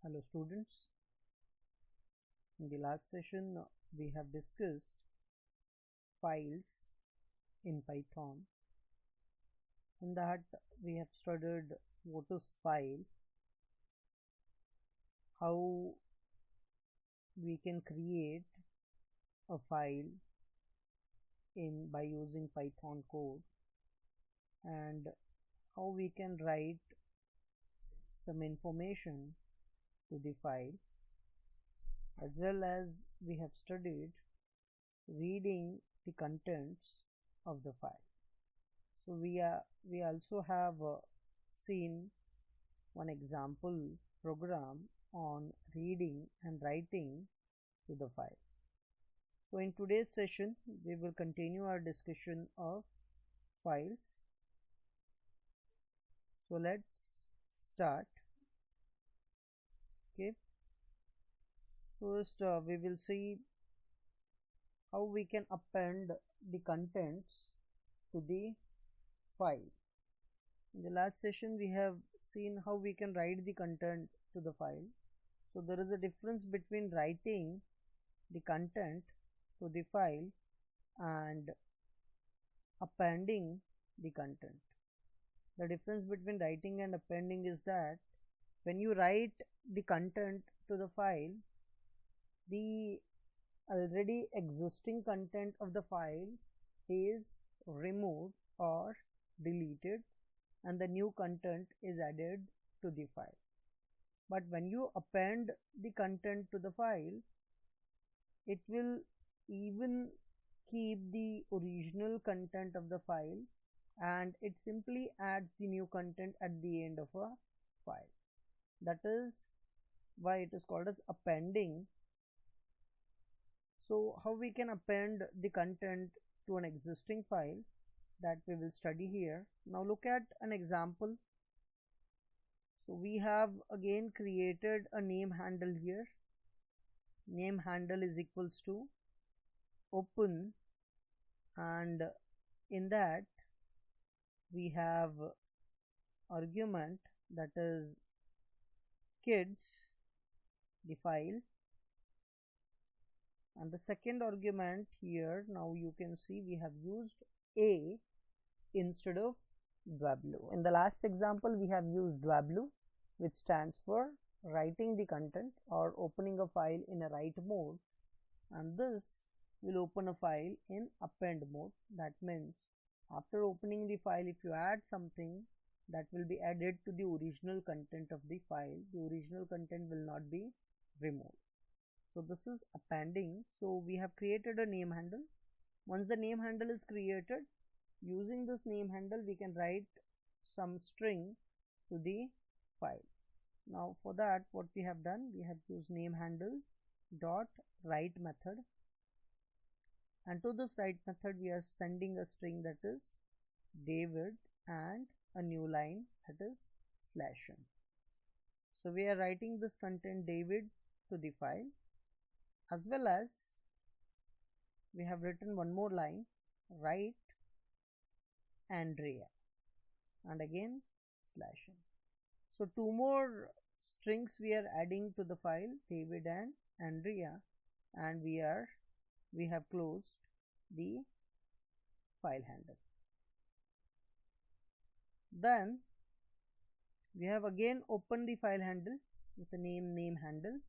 Hello students, in the last session we have discussed files in Python. In that we have studied what is file, how we can create a file by using Python code, and how we can write some information to the file, as well as we have studied reading the contents of the file. So we also have seen one example program on reading and writing to the file. So in today's session we will continue our discussion of files. So let's start. Okay, first we will see how we can append the contents to the file. In the last session we have seen how we can write the content to the file. So there is a difference between writing the content to the file and appending the content. The difference between writing and appending is that when you write the content to the file, the already existing content of the file is removed or deleted and the new content is added to the file. But when you append the content to the file, it will even keep the original content of the file and it simply adds the new content at the end of a file. That is why it is called as appending. So how we can append the content to an existing file, that we will study here. Now look at an example. So we have again created a name handle here. Name handle is equals to open, and in that we have argument, that is kids, the file, and the second argument here, now you can see we have used a instead of w. In the last example we have used w, which stands for writing the content or opening a file in a write mode, and this will open a file in append mode. That means after opening the file, if you add something, that will be added to the original content of the file. The original content will not be removed. So this is appending. So we have created a name handle. Once the name handle is created, using this name handle we can write some string to the file. Now for that, what we have done, we have used name handle dot write method, and to this write method we are sending a string, that is David, and a new line, that is /n. So we are writing this content David to the file, as well as we have written one more line, write Andrea, and again /n. So two more strings we are adding to the file, David and Andrea, and we have closed the file handle. Then we have again opened the file handle with the name handle.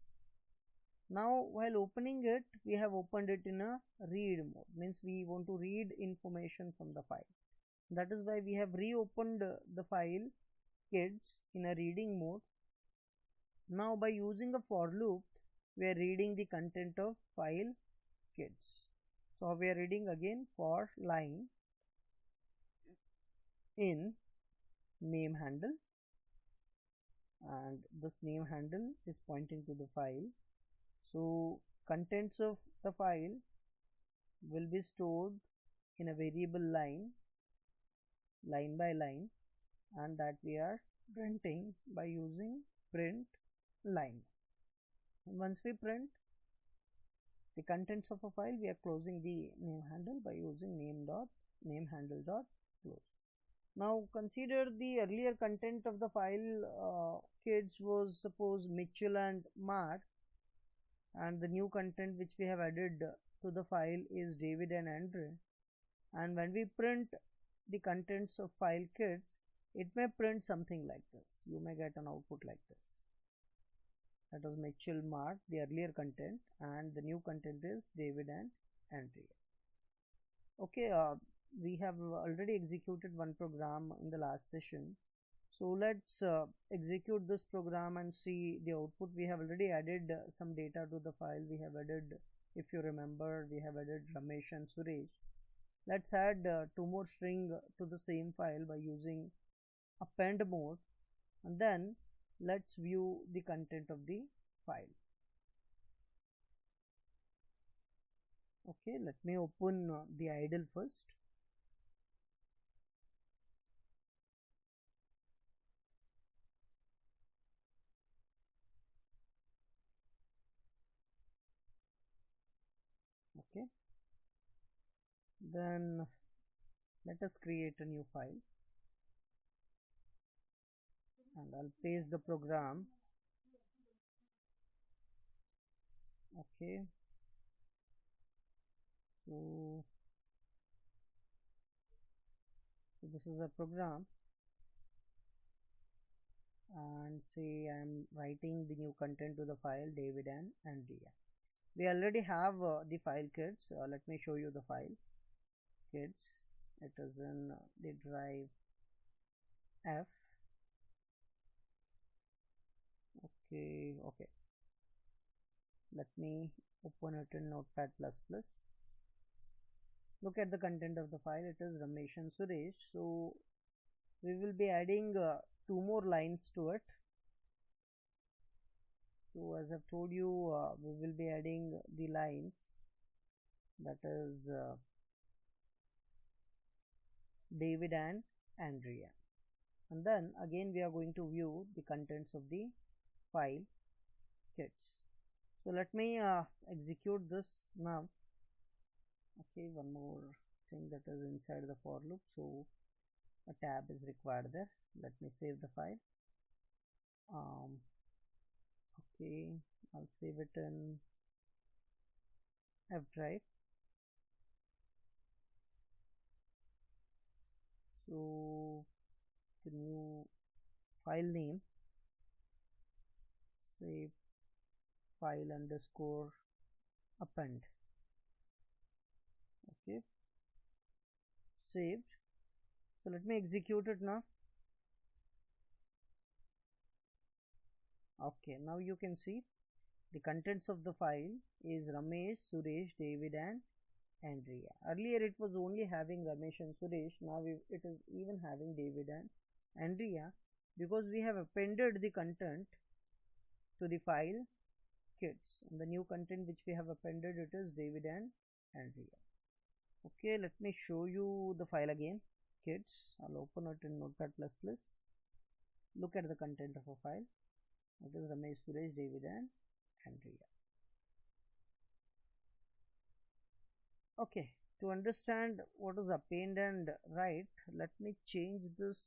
Now while opening it, we have opened it in a read mode, means we want to read information from the file. That is why we have reopened the file kids in a reading mode. Now by using a for loop, we are reading the content of file kids. So we are reading again for line in name handle, and this name handle is pointing to the file. So contents of the file will be stored in a variable line by line, and that we are printing by using print line. And once we print the contents of a file, we are closing the name handle by using name handle dot close. Now consider the earlier content of the file. Kids was suppose Mitchell and Mark, and the new content which we have added to the file is David and Andre. And when we print the contents of file kids, it may print something like this. You may get an output like this. That was Mitchell, Mark, the earlier content, and the new content is David and Andre. Okay, we have already executed one program in the last session. So let's execute this program and see the output. We have already added some data to the file. We have added, if you remember, we have added Ramesh and Suresh. Let's add two more string to the same file by using append mode, and then let's view the content of the file. Okay, let me open the idle first. Okay, then let us create a new file, and I'll paste the program. Okay, so this is a program, and say I'm writing the new content to the file David and Andrea. We already have the file kids. Let me show you the file kids. It is in the drive F. Okay, let me open it in Notepad++. Look at the content of the file. It is Ramesh and Suresh. So we will be adding two more lines to it. So as I've told you, we will be adding the lines, that is David and Andrea, and then again we are going to view the contents of the file kids. So let me execute this now. Okay, one more thing that is inside the for loop, so a tab is required there. Let me save the file. Okay, I'll save it in F drive. So the new file name, say file underscore append. Okay, saved. So let me execute it now. Okay, now you can see the contents of the file is Ramesh, Suresh, David and Andrea. Earlier it was only having Ramesh and Suresh. Now it is even having David and Andrea, because we have appended the content to the file kids, and the new content which we have appended, it is David and Andrea. Okay, let me show you the file again, kids. I'll open it in Notepad++. Look at the content of a file. It is Ramesh, Suresh, David and Andrea. Okay, to understand what is append and write, let me change this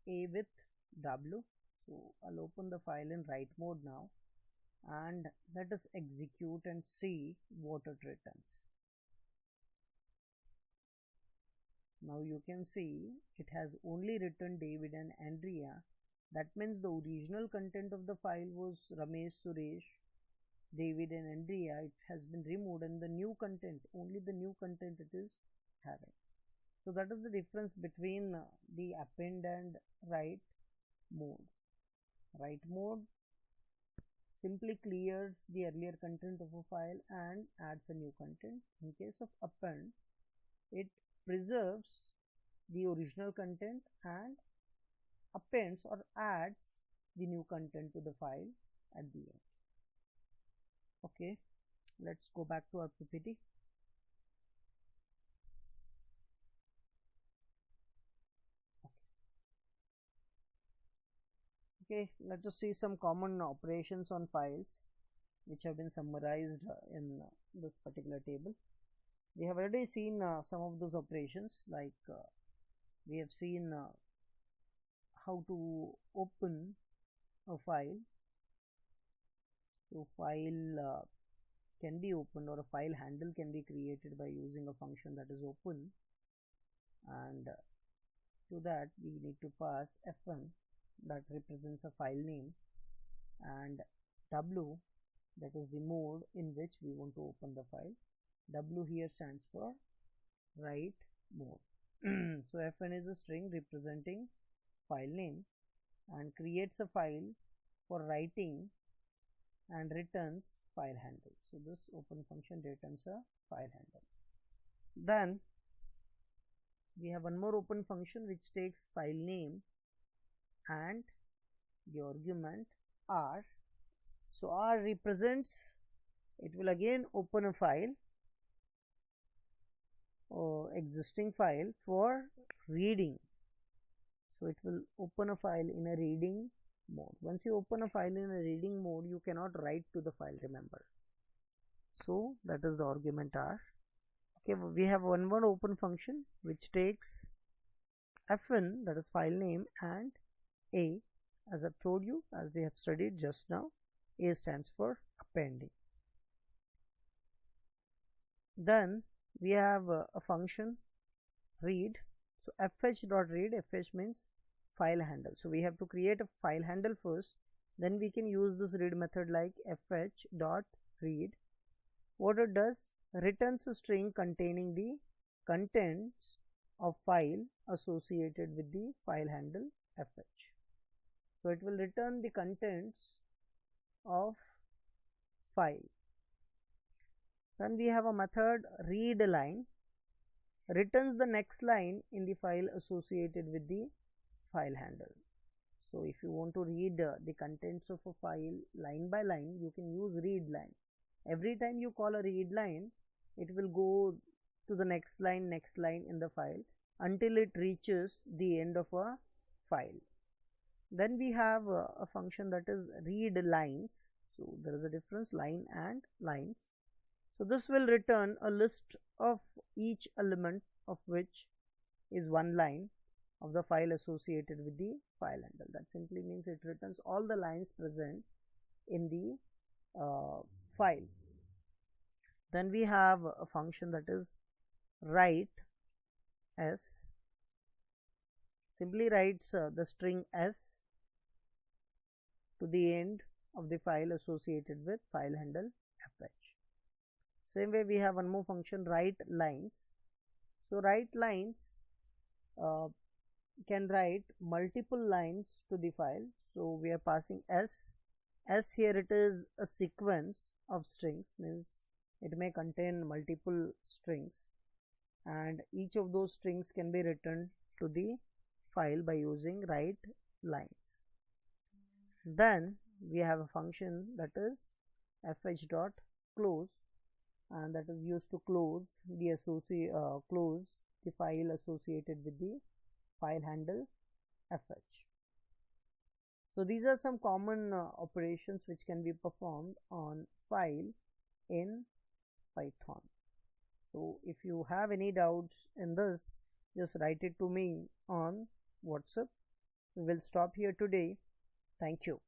A with W. So I'll open the file in write mode now, and let us execute and see what it returns. Now you can see it has only written David and Andrea. That means the original content of the file was Ramesh, Suresh, David and Andrea. It has been removed, and the new content, only the new content it is having. So that is the difference between the append and write mode. Write mode simply clears the earlier content of a file and adds a new content. In case of append, it preserves the original content and appends or adds the new content to the file at the end. Okay, let's go back to our PPT. Okay, let us see some common operations on files which have been summarized in this particular table. We have already seen some of those operations, like we have seen how to open a file. So file can be opened, or a file handle can be created by using a function that is open, and to that we need to pass f1 that represents a file name, and w, that is the mode in which we want to open the file. W here stands for write mode. So f1 is a string representing file name and creates a file for writing and returns file handle. So this open function returns a file handle. Then we have one more open function which takes file name and the argument r. So r represents, it will again open a file or existing file for reading. So it will open a file in a reading mode. Once you open a file in a reading mode, you cannot write to the file, remember. So that is the argument r. Okay, we have one more open function which takes f1, that is file name, and a. As I've told you, as we have studied just now, a stands for appending. Then we have a function read. So fh.read, fh means file handle. So we have to create a file handle first, then we can use this read method like fh.read. What it does, returns a string containing the contents of file associated with the file handle fh. So it will return the contents of file. Then we have a method readline, returns the next line in the file associated with the file handle. So if you want to read the contents of a file line by line, you can use readline. Every time you call a readline, it will go to the next line in the file until it reaches the end of a file. Then we have a function that is read lines. So there is a difference, line and lines. So this will return a list of each element of which is one line of the file associated with the file handle. That simply means it returns all the lines present in the file. Then we have a function that is write s, simply writes the string s to the end of the file associated with file handle fh. Same way we have one more function write lines. So write lines can write multiple lines to the file. So we are passing s. S here, it is a sequence of strings, means it may contain multiple strings, and each of those strings can be written to the file by using write lines. Then we have a function that is fh.close, and that is used to close the file associated with the file handle fh. So these are some common operations which can be performed on file in Python. So if you have any doubts in this, just write it to me on WhatsApp. We will stop here today. Thank you.